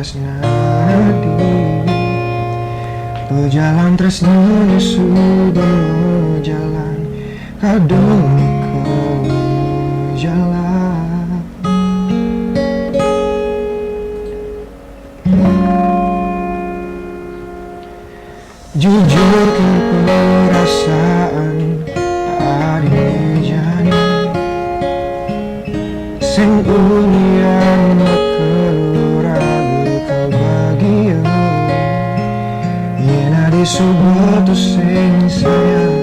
tresnadi berjalan tresnanya sudah jalan kadung ke jalan jujurkan perasaan hari jani sing unian kau bahagia yen adi subuh tu sing sayang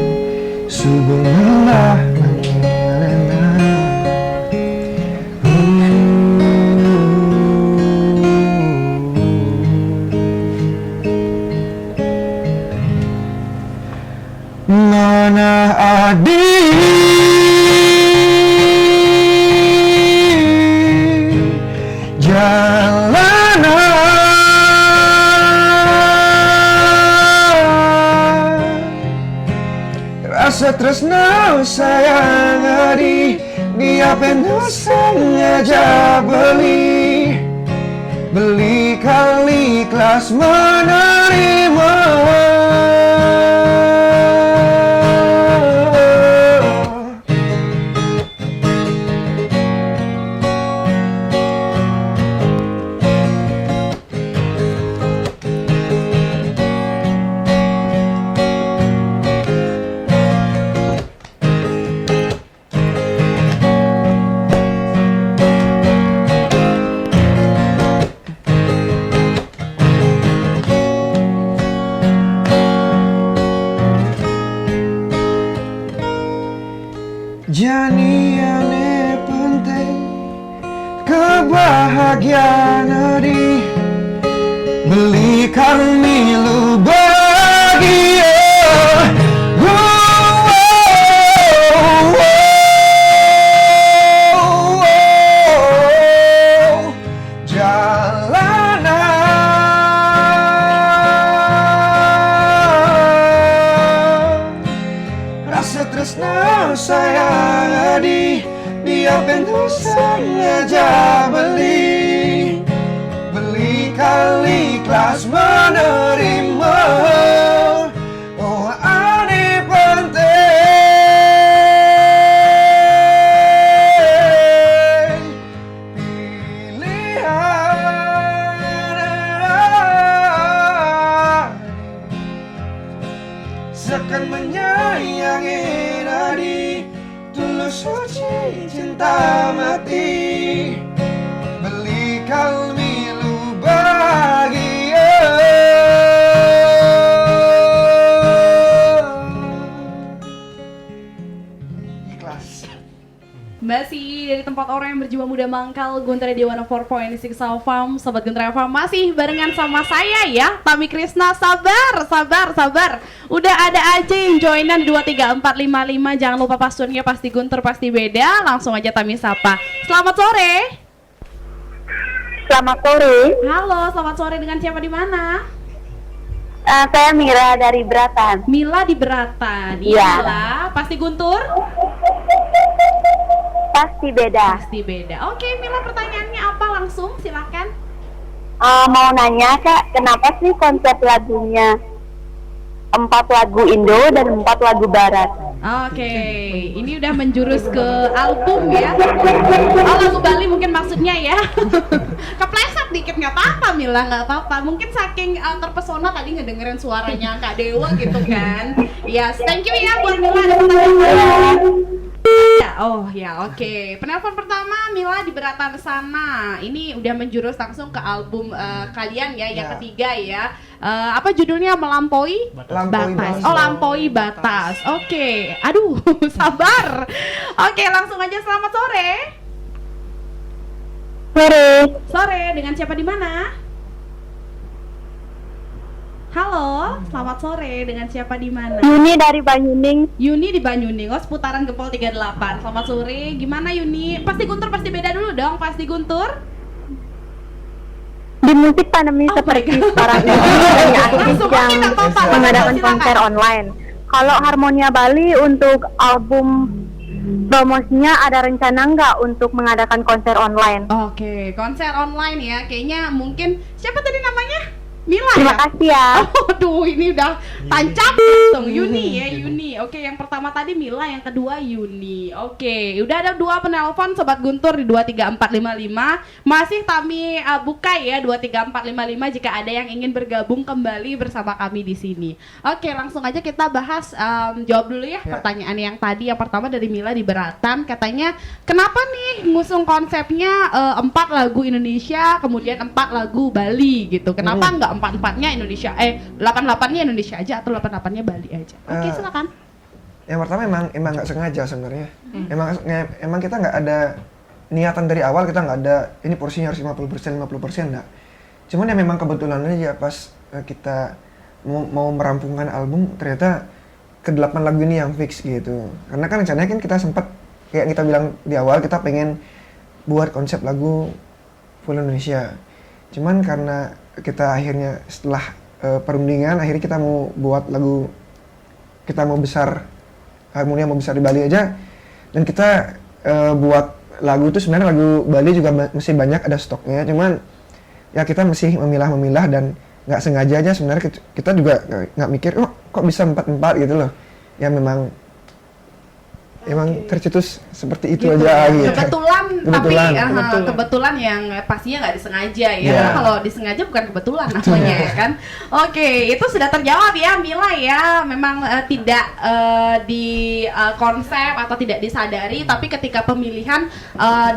subuh lelah mengelena mana adi rasa tresna sayang adi dia penuh sengaja beli kali ikhlas menerima janiane penting kebahagiaan adi belikan milu bahagia rasa tresna sayang adi dia penuh sengaja beli kali ikhlas menerima oh adi penting pilihan seakan menyayangi adi tulus suci cinta mati belikan milu bahagia ikhlas. Masih dari tempat orang yang berjiwa muda mangkal, Guntur di 104.6 Alfam. Sobat Guntur Alfam masih barengan sama saya ya, Tami Krisna. Sabar. Udah ada aja yang joinan 23455. Jangan lupa passwordnya pasti Guntur pasti beda. Langsung aja Tami sapa. Selamat sore. Selamat sore. Halo, selamat sore, dengan siapa di mana? Saya Mira dari Beratan. Mila di Beratan. Iya. Mila, pasti Guntur? Pasti beda. Pasti beda. Oke, Mila, pertanyaannya apa? Langsung silakan. Mau nanya Kak, kenapa sih konsep lagunya 4 lagu Indo dan 4 lagu Barat? Oke, ini udah menjurus ke album ya. Oh, lagu Bali mungkin maksudnya ya. Kepleset dikit, nggak apa-apa Mila, nggak apa-apa. Mungkin saking terpesona tadi ngedengerin suaranya Kak Dewa gitu kan. Yes, thank you ya buat Mila. Ada pertanyaan lain? Ya, oh ya, oke. Penelpon pertama Mila di Beratan sana. Ini udah menjurus langsung ke album kalian ya, yang ketiga ya. Apa judulnya? Melampaui batas. Oh, Lampaui Batas. Oke. Aduh, sabar. Oke, langsung aja. Selamat sore. Sore, dengan siapa di mana? Halo, selamat sore, dengan siapa di mana? Yuni dari Banyuning. Yuni di Banyuning, oh seputaran Gempol 38. Selamat sore, gimana Yuni? Pasti Guntur pasti beda dulu dong, pasti Guntur? Di musik pandemi seperti sekarang ini banyak artis yang mengadakan konser online. Kalau Harmonia Bali untuk album promosinya ada rencana nggak untuk mengadakan konser online? Oke, konser online ya. Kayaknya mungkin siapa tadi namanya? Mila Terima ya? kasih ya. Oh, aduh, ini udah tancap langsung. Yuni ya, Yuni. Oke, yang pertama tadi Mila, yang kedua Yuni. Oke, udah ada 2 penelpon Sobat Guntur di 23455. Masih kami buka ya 23455 jika ada yang ingin bergabung kembali bersama kami di sini. Oke, langsung aja kita bahas, jawab dulu ya pertanyaan yang tadi. Yang pertama dari Mila di Beratan, katanya kenapa nih ngusung konsepnya 4 lagu Indonesia kemudian 4 lagu Bali gitu. Kenapa nggak 4-4-nya Indonesia, 8-8-nya Indonesia aja atau 8-8-nya Bali aja? Oke, silakan. Yang pertama emang nggak sengaja sebenarnya. Emang kita nggak ada niatan dari awal, kita nggak ada ini porsinya harus 50% enggak. Cuman ya memang kebetulan aja pas kita mau merampungkan album ternyata ke-8 lagu ini yang fix gitu. Karena kan rencananya kan kita sempat kayak kita bilang di awal kita pengen buat konsep lagu full Indonesia. Cuman karena kita akhirnya setelah perundingan akhirnya kita mau buat lagu, kita mau besar, Harmonia mau besar di Bali aja, dan kita buat lagu itu sebenarnya lagu Bali juga masih banyak ada stoknya, cuman ya kita masih memilah dan nggak sengaja aja sebenarnya kita juga nggak mikir kok bisa 4-4 gitu loh, ya memang tercetus seperti itu gitu aja ya. gitu. Kebetulan yang pastinya nggak disengaja ya. Karena kalau disengaja bukan kebetulan namanya ya kan. Oke, itu sudah terjawab ya Mila ya. Memang tidak di konsep atau tidak disadari, tapi ketika pemilihan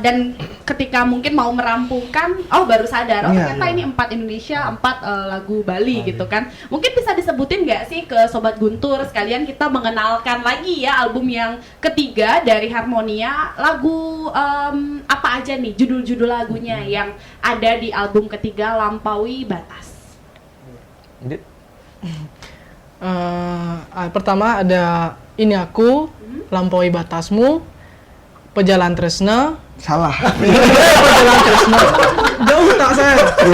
dan ketika mungkin mau merampungkan, baru sadar ternyata ini 4 Indonesia, 4 lagu Bali gitu kan. Mungkin bisa disebutin nggak sih ke Sobat Guntur sekalian kita mengenalkan lagi ya album yang ketiga dari Harmonia, lagu apa aja nih judul-judul lagunya yang ada di album ketiga Lampaui Batas? Pertama ada Ini Aku, Lampaui Batasmu, Pejalan Tresna. Salah. Pejalan Tresna. Jauh tak saya. Sorry.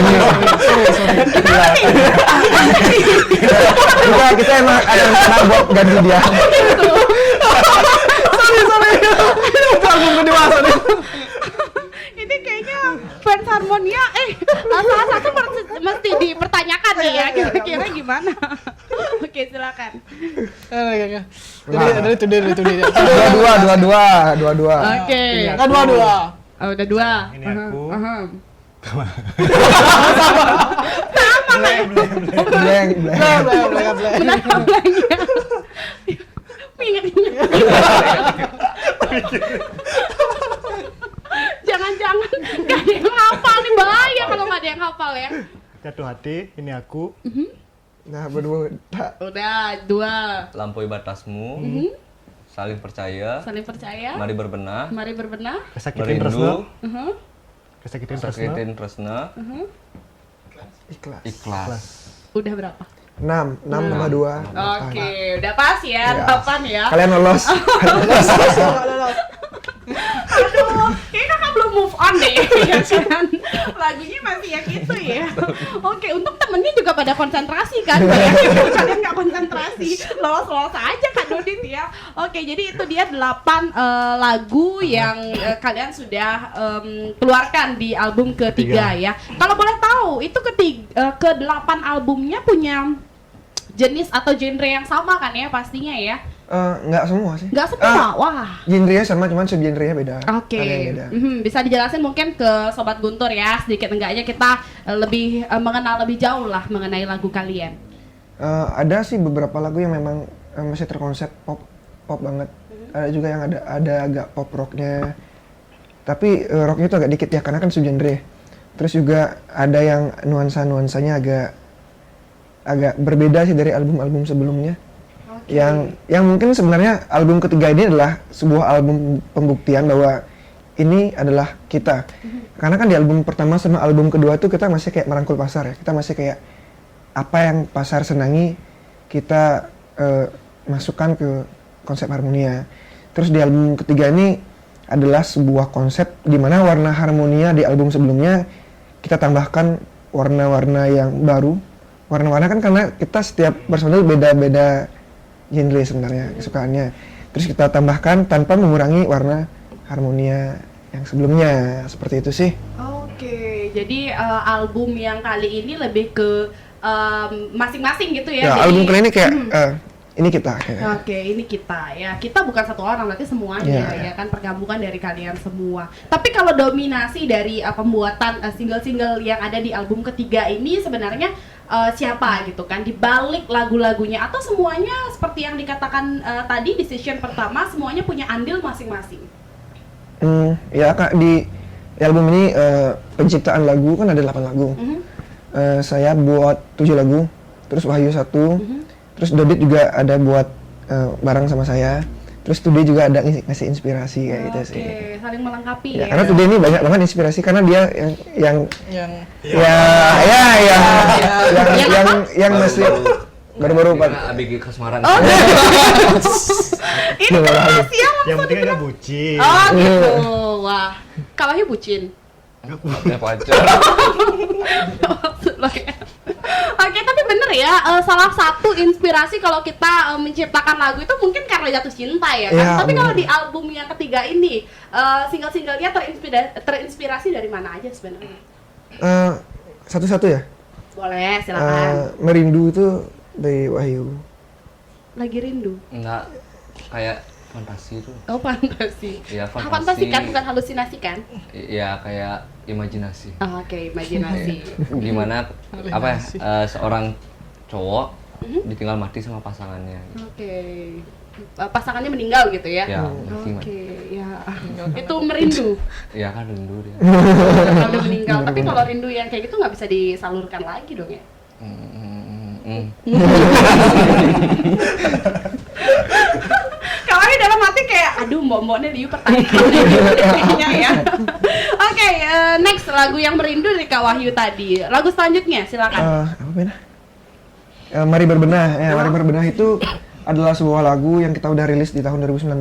Kita emang ada rencana buat ganti dia. Sorry. Itu album kedewasa nih. Ini kayaknya fans Harmonia salah satu mesti dipertanyakan nih ya, kira-kira gimana? Oke, silakan. Dari itu. Dua. Oke. Dua. Oh, udah 2. Ini aku. Blank. Jangan-jangan gak ada yang hafal nih, bahaya kalau gak ada yang hafal ya. Jatuh hati, ini aku. Nah, berdua. Udah 2. Lampaui Batasmu, Saling Percaya, Saling Percaya, Mari Berbenah, Kesakitin Tresna. Merindu, Kesakitin Tresna. Sakitin Tresna, Ikhlas. Udah berapa? 6 tambah 2. Oke, udah pas ya, 8 ya. Kalian lolos. Aduh, kayaknya kakak belum move on deh, ya kan? Lagunya masih yang itu ya. Oke, untung temennya juga pada konsentrasi kan, ya. Kalian nggak konsentrasi, lolos aja Kak Dodit ya. Oke, jadi itu dia 8 lagu yang kalian sudah keluarkan di album ketiga ya. Kalau boleh tahu, itu ke-8 albumnya punya jenis atau genre yang sama kan ya pastinya ya? Nggak semua sih. Nggak semua, wah. Genrenya sama, cuman subgenrenya beda. Oke. Ada yang beda. Bisa dijelasin mungkin ke Sobat Guntur ya, sedikit enggaknya kita lebih mengenal lebih jauh lah mengenai lagu kalian. Ada sih beberapa lagu yang memang masih terkonsep pop banget. Ada juga yang ada agak pop rocknya. Tapi rocknya itu agak dikit ya, karena kan subgenre. Terus juga ada yang nuansanya agak berbeda sih dari album-album sebelumnya. Yang mungkin sebenarnya album ketiga ini adalah sebuah album pembuktian bahwa ini adalah kita. Karena kan di album pertama sama album kedua tuh kita masih kayak merangkul pasar ya. Kita masih kayak apa yang pasar senangi kita masukkan ke konsep Harmonia. Terus di album ketiga ini adalah sebuah konsep di mana warna Harmonia di album sebelumnya kita tambahkan warna-warna yang baru. Warna-warna kan karena kita setiap personil beda-beda genre sebenarnya kesukaannya. terus kita tambahkan tanpa mengurangi warna harmonia yang sebelumnya, seperti itu sih. Oke, jadi album yang kali ini lebih ke masing-masing gitu ya. Ya, Jadi, album kali ini kayak ini kita kayak. Oke, ini kita ya. Kita bukan satu orang, berarti semuanya Iya. ya kan, pergabungan dari kalian semua. Tapi kalau dominasi dari pembuatan single-single yang ada di album ketiga ini sebenarnya siapa gitu kan di balik lagu-lagunya, atau semuanya seperti yang dikatakan tadi di session pertama semuanya punya andil masing-masing? Ya Kak, di album ini penciptaan lagu kan ada 8 lagu. Saya buat 7 lagu, terus Wahyu 1, terus Dodit juga ada buat bareng sama saya. Terus Today juga ada ngasih inspirasi kayak gitu sih. Oke, saling melengkapi Ya, ya. karena Today ini banyak banget inspirasi karena dia yang yang masih baru-baru ABG Kasmaran. Ini kan rahasia. Yang penting agak bucin. Oh gitu. Wah, kalahnya bucin. Ya pacar. Maksud lo ya. Oke, tapi bener ya, salah satu inspirasi kalau kita menciptakan lagu itu mungkin karena jatuh cinta ya kan? Ya, Tapi kalau bener. di album yang ketiga ini, single-singlenya terinspirasi dari mana aja sebenarnya? satu-satu ya. Boleh, silakan. Merindu itu dari Wahyu. Lagi rindu. Enggak kayak fantasi tuh. Oh, fantasi. Iya, fantasi. Fantasi kan, bukan halusinasi kan? Ya kayak imajinasi. Oh, oke, imajinasi. Gimana apa ya, seorang cowok ditinggal mati sama pasangannya. Oke. Pasangannya meninggal gitu ya? Ya, Oke, mati. ya. Itu merindu. Ya kan rindu dia. Karena udah meninggal. Tapi kalau rindu yang kayak gitu nggak bisa disalurkan lagi dong ya? Kalau ini dalam hati kayak, aduh mbok-mboknya Liu pertanyaan ya. Oke, next lagu yang merindu dari Kak Wahyu tadi. Lagu selanjutnya, silakan. Apa benar? Mari Berbenah. Ya, Mari Berbenah itu adalah sebuah lagu yang kita udah rilis di tahun 2019.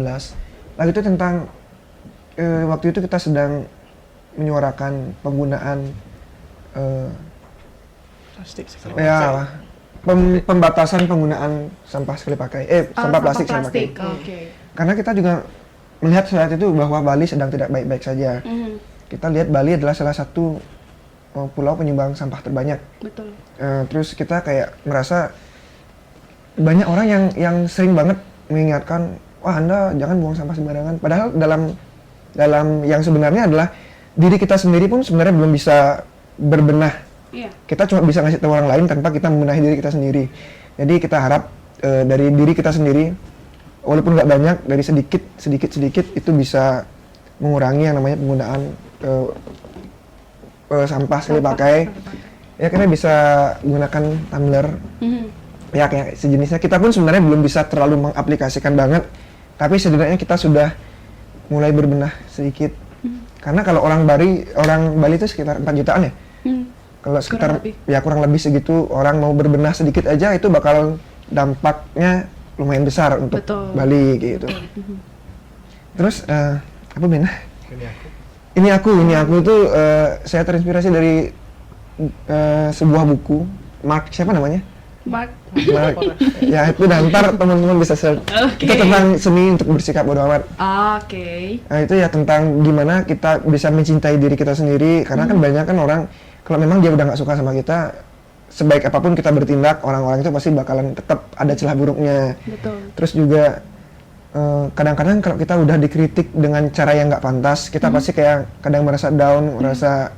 Lagu itu tentang waktu itu kita sedang menyuarakan penggunaan pembatasan penggunaan sampah sekali pakai, sampah plastik sekali pakai. Oke. Karena kita juga melihat saat itu bahwa Bali sedang tidak baik-baik saja. Kita lihat Bali adalah salah satu pulau penyumbang sampah terbanyak. Betul. Terus kita kayak merasa banyak orang yang sering banget mengingatkan, wah Anda jangan buang sampah sembarangan. Padahal dalam yang sebenarnya adalah diri kita sendiri pun sebenarnya belum bisa berbenah. Iya. Kita cuma bisa ngasih tahu orang lain tanpa kita membenahi diri kita sendiri. Jadi kita harap dari diri kita sendiri, walaupun nggak banyak, dari sedikit itu bisa mengurangi yang namanya penggunaan sampah sekali pakai. Ya kita bisa gunakan tumbler. Ya kayak sejenisnya. Kita pun sebenarnya belum bisa terlalu mengaplikasikan banget, tapi setidaknya kita sudah mulai berbenah sedikit. Karena kalau orang Bali itu sekitar 4 jutaan ya. Kalau sekitar kurang lebih segitu orang mau berbenah sedikit aja itu bakal dampaknya lumayan besar untuk Bali gitu. Terus apa benar? Ini aku itu saya terinspirasi dari sebuah buku Mark, siapa namanya? Mark. Ya itu ntar teman-teman bisa search. Itu tentang seni untuk bersikap bodo amat. Oke. Nah itu ya tentang gimana kita bisa mencintai diri kita sendiri, karena kan banyak kan orang kalau memang dia udah nggak suka sama kita, sebaik apapun kita bertindak, orang-orang itu pasti bakalan tetap ada celah buruknya. Betul. Terus juga kadang-kadang kalau kita udah dikritik dengan cara yang nggak pantas, kita pasti kayak kadang merasa down, merasa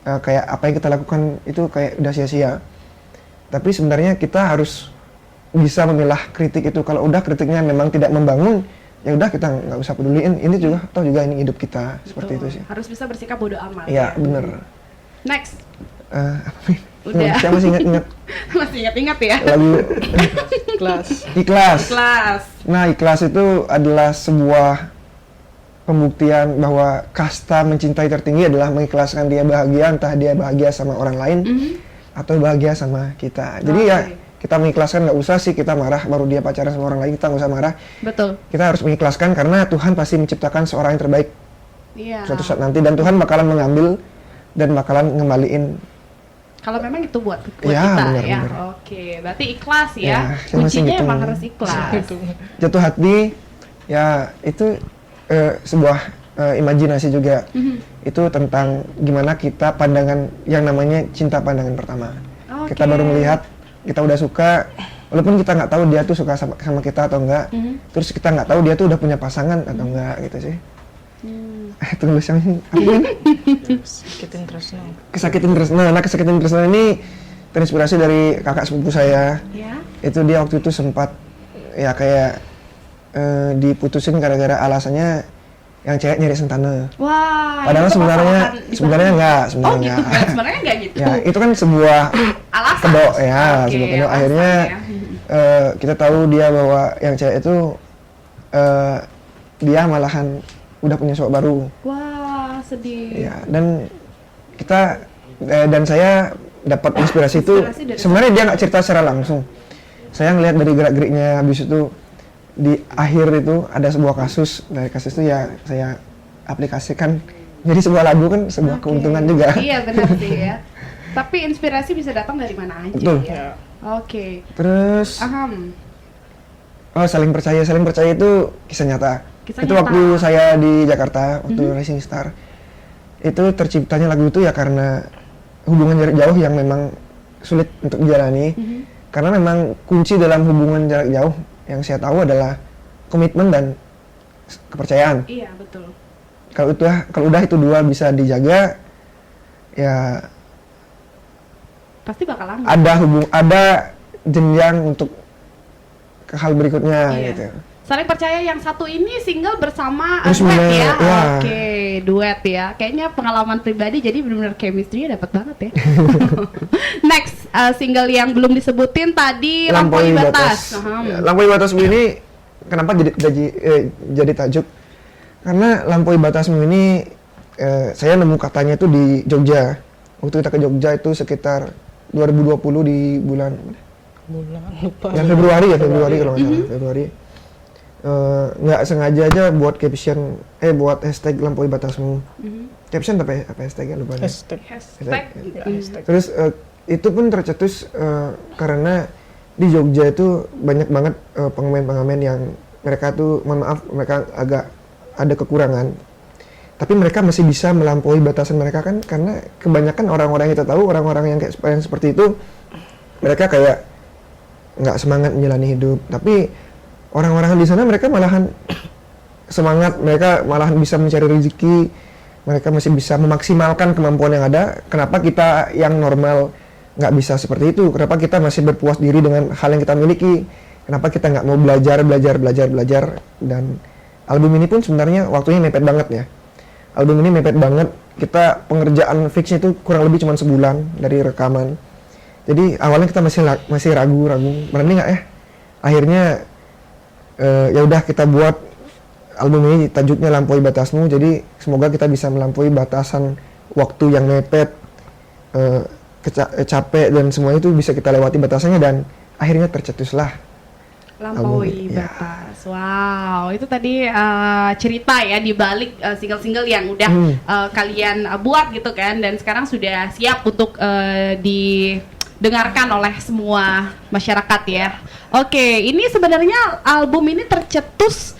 kayak apa yang kita lakukan itu kayak udah sia-sia. Tapi sebenarnya kita harus bisa memilah kritik itu. Kalau udah kritiknya memang tidak membangun, ya udah kita nggak usah peduliin. Ini juga ini hidup kita. Betul. Seperti itu sih. Harus bisa bersikap bodo amat. Iya, bener. Next. Udah. Saya masih ingat-ingat. Masih ingat-ingat ya. Lagu Ikhlas. Nah, Ikhlas itu adalah sebuah pembuktian bahwa kasta mencintai tertinggi adalah mengikhlaskan dia bahagia, entah dia bahagia sama orang lain atau bahagia sama kita. Jadi ya kita mengikhlaskan, nggak usah sih kita marah baru dia pacaran sama orang lain, kita nggak usah marah. Betul. Kita harus mengikhlaskan karena Tuhan pasti menciptakan seorang yang terbaik suatu saat nanti, dan Tuhan bakalan mengambil dan bakalan ngembaliin. Kalau memang itu buat Ya, kita bener, ya. bener. Oke, berarti ikhlas ya. Ya, saya masih Kuncinya gitu. emang harus ikhlas. Jatuh hati Ya itu sebuah imajinasi juga. Itu tentang gimana kita pandangan yang namanya cinta pandangan pertama. Kita baru melihat, kita udah suka, walaupun kita nggak tahu dia tuh suka sama kita atau enggak. Terus kita nggak tahu dia tuh udah punya pasangan atau enggak gitu sih. Tulisan Kesakitin Tresna. Nah, Kesakitin Tresna ini terinspirasi dari kakak sepupu saya. Itu dia waktu itu sempat ya kayak diputusin gara-gara alasannya yang cewek nyari sentana. Wah. Padahal itu sebenarnya enggak. Gitu kan? Sebenarnya enggak gitu. Ya, itu kan sebuah alasan. Kedok ya, Oke, sebuah kedok. alasan Akhirnya kita tahu dia bahwa yang cewek itu dia malahan udah punya cowok baru. Wah, sedih. Ya, dan kita dan saya dapat inspirasi itu sebenarnya dia nggak cerita secara langsung. Saya ngelihat dari gerak-geriknya, habis itu di akhir itu ada sebuah kasus, dari kasus itu ya saya aplikasikan jadi sebuah lagu, kan sebuah keuntungan juga. Iya benar sih ya. Tapi inspirasi bisa datang dari mana aja. Betul. Ya. Oke. Terus saling percaya itu kisah nyata. Itu waktu saya di Jakarta, waktu Rising Star, itu terciptanya lagu itu ya karena hubungan jarak jauh yang memang sulit untuk dijalani. Karena memang kunci dalam hubungan jarak jauh yang saya tahu adalah komitmen dan kepercayaan. Iya, betul. Kalau udah itu dua bisa dijaga, ya pasti bakal lama. Ada jenjang untuk ke hal berikutnya gitu. Saling percaya yang satu ini single bersama Terus duet ya. ya. Oke, duet ya. Kayaknya pengalaman pribadi jadi benar-benar chemistry-nya dapat banget ya. Next, single yang belum disebutin tadi Lampaui Batas. Ya, Lampaui Batasmu ini kenapa jadi tajuk? Karena Lampaui Batasmu ini saya nemu katanya itu di Jogja. Waktu kita ke Jogja itu sekitar 2020 di bulan lupa. Ya Februari kalau nggak salah, Februari. Nggak sengaja aja buat caption buat hashtag Lampaui Batasmu. Caption apa hashtagnya lupa. Hashtag. Terus itu pun tercetus karena di Jogja itu banyak banget pengamen-pengamen yang mereka tuh, mohon maaf, mereka agak ada kekurangan, tapi mereka masih bisa melampaui batasan mereka kan, karena kebanyakan orang-orang yang kita tahu, orang-orang yang kayak yang seperti itu, mereka kayak nggak semangat menjalani hidup, tapi orang-orang di sana mereka malahan semangat, mereka malahan bisa mencari rezeki, mereka masih bisa memaksimalkan kemampuan yang ada. Kenapa kita yang normal nggak bisa seperti itu? Kenapa kita masih berpuas diri dengan hal yang kita miliki? Kenapa kita nggak mau belajar? Dan album ini pun sebenarnya waktunya mepet banget ya. Album ini mepet banget. Kita pengerjaan fixnya itu kurang lebih cuma sebulan dari rekaman. Jadi awalnya kita masih ragu, berani nggak ya? Akhirnya ya udah kita buat album ini, tajuknya Lampaui Batasmu. Jadi semoga kita bisa melampaui batasan waktu yang mepet, capek dan semua itu bisa kita lewati batasannya, dan akhirnya tercetuslah Lampaui Batas. Wow, itu tadi cerita ya di balik single-single yang udah kalian buat gitu kan, dan sekarang sudah siap untuk didengarkan oleh semua masyarakat ya. Oke, ini sebenarnya album ini tercetus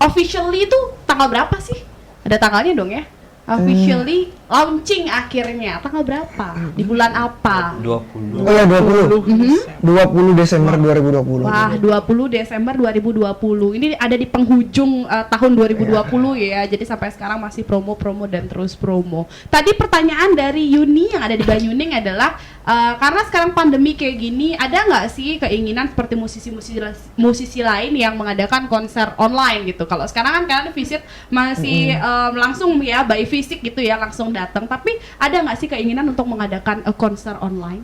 officially itu tanggal berapa sih? Ada tanggalnya dong ya? Officially launching akhirnya tanggal berapa? Di bulan apa? 20. Oh ya 20 Desember 2020. Wah, 20 Desember 2020. Ini ada di penghujung tahun 2020 ya. Jadi sampai sekarang masih promo dan terus promo. Tadi pertanyaan dari Yuni yang ada di Banyuning adalah karena sekarang pandemi kayak gini, ada nggak sih keinginan seperti musisi lain yang mengadakan konser online gitu? Kalau sekarang kan kalian visit masih langsung ya, by fisik gitu ya, langsung datang. Tapi ada nggak sih keinginan untuk mengadakan konser online?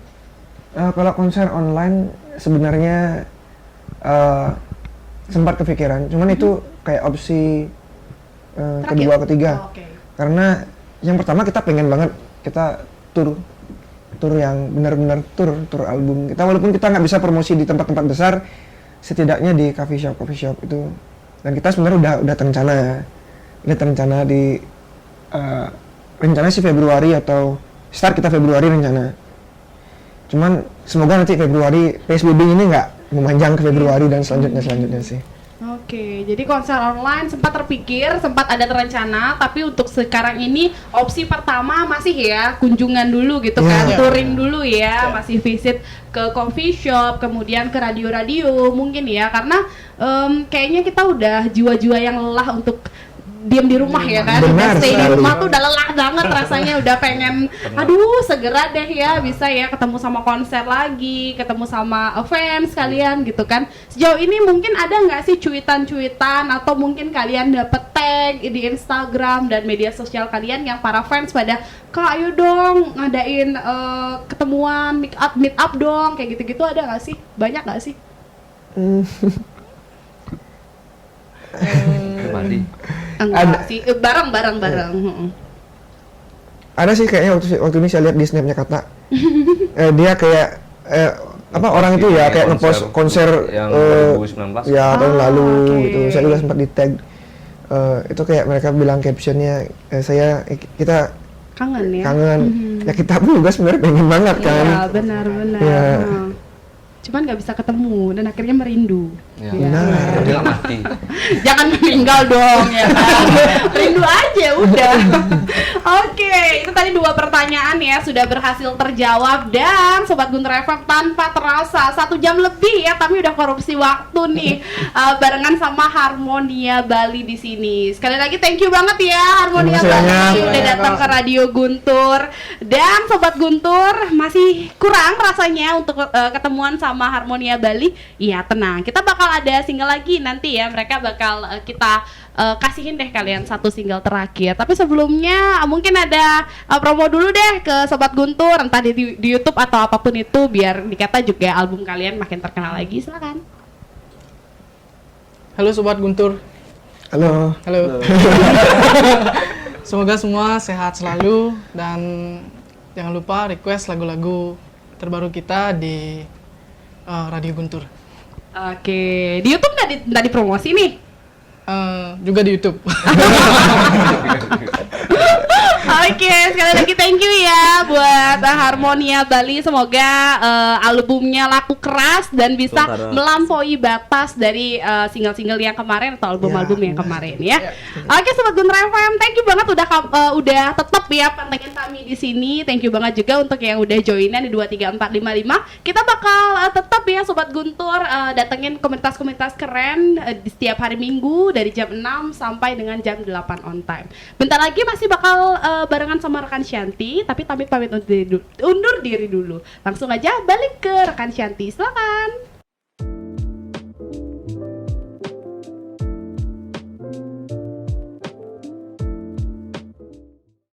Kalau konser online sebenarnya sempat kepikiran, cuman itu kayak opsi kedua, ketiga. Karena yang pertama kita pengen banget kita tur yang benar-benar tur album kita, walaupun kita nggak bisa promosi di tempat-tempat besar, setidaknya di coffee shop itu. Dan kita sebenarnya udah terencana di rencana sih Februari, atau start kita Februari rencana. Cuman semoga nanti Februari PSBB ini nggak memanjang ke Februari dan selanjutnya sih. Oke, jadi konser online sempat terpikir, sempat ada terencana, tapi untuk sekarang ini opsi pertama masih ya kunjungan dulu gitu kan, touring dulu ya, masih visit ke coffee shop, kemudian ke radio-radio mungkin ya, karena kayaknya kita udah jiwa-jiwa yang lelah untuk diam di rumah ya kan, udah stay di rumah tuh udah lelah banget rasanya, udah pengen aduh segera deh ya bisa ya ketemu sama konser lagi, ketemu sama fans kalian gitu kan. Sejauh ini mungkin ada nggak sih cuitan-cuitan atau mungkin kalian dapet tag di Instagram dan media sosial kalian yang para fans pada Kak ayo dong ngadain ketemuan meet up dong kayak gitu-gitu, ada nggak sih? Banyak nggak sih? Pribadi. Enggak sih, bareng. Ada sih kayaknya waktu ini saya lihat di snapnya Kata. Dia kayak orang itu ya kayak ngepost konser yang 2019 ya tahun lalu okay. gitu. Saya juga sempat di tag. Itu kayak mereka bilang captionnya kita kangen ya. Ya kita pun juga sebenarnya pengen banget kan. Iya benar. Ya. Cuman nggak bisa ketemu dan akhirnya merindu. Ya. Benar. Dia nggak mati. Jangan meninggal dong ya kan. Rindu aja udah. Oke, itu tadi 2 pertanyaan ya sudah berhasil terjawab dan Sobat Guntur FM tanpa terasa 1 jam lebih ya kami udah korupsi waktu nih barengan sama Harmonia Bali di sini. Sekali lagi thank you banget ya Harmonia Bali udah datang ke Radio Guntur. Dan Sobat Guntur masih kurang rasanya untuk ketemuan sama Harmonia Bali. Iya tenang, kita bakal ada single lagi nanti ya, mereka bakal kita kasihin deh kalian 1 single terakhir. Tapi sebelumnya mungkin ada promo dulu deh ke Sobat Guntur, entah di YouTube atau apapun itu, biar dikata juga album kalian makin terkenal lagi. Silakan. Halo Sobat Guntur. Halo. Semoga semua sehat selalu dan jangan lupa request lagu-lagu terbaru kita di Radio Guntur. Oke, di YouTube nggak dipromosi nih? Juga di YouTube. Oke, sekali lagi thank you ya buat Harmonia Bali. Semoga albumnya laku keras dan bisa melampaui batas dari single-single yang kemarin atau album-album yang kemarin ya. Oke, Sobat Guntur FM, thank you banget udah tetap ya pantengin kami di sini. Thank you banget juga untuk yang udah joinan di 23455. Kita bakal tetap ya Sobat Guntur datengin komunitas-komunitas keren di setiap hari Minggu dari jam 6 sampai dengan jam 8 on time. Bentar lagi masih bakal barengan sama rekan Shanti, tapi pamit undur diri dulu. Langsung aja balik ke rekan Shanti, silakan.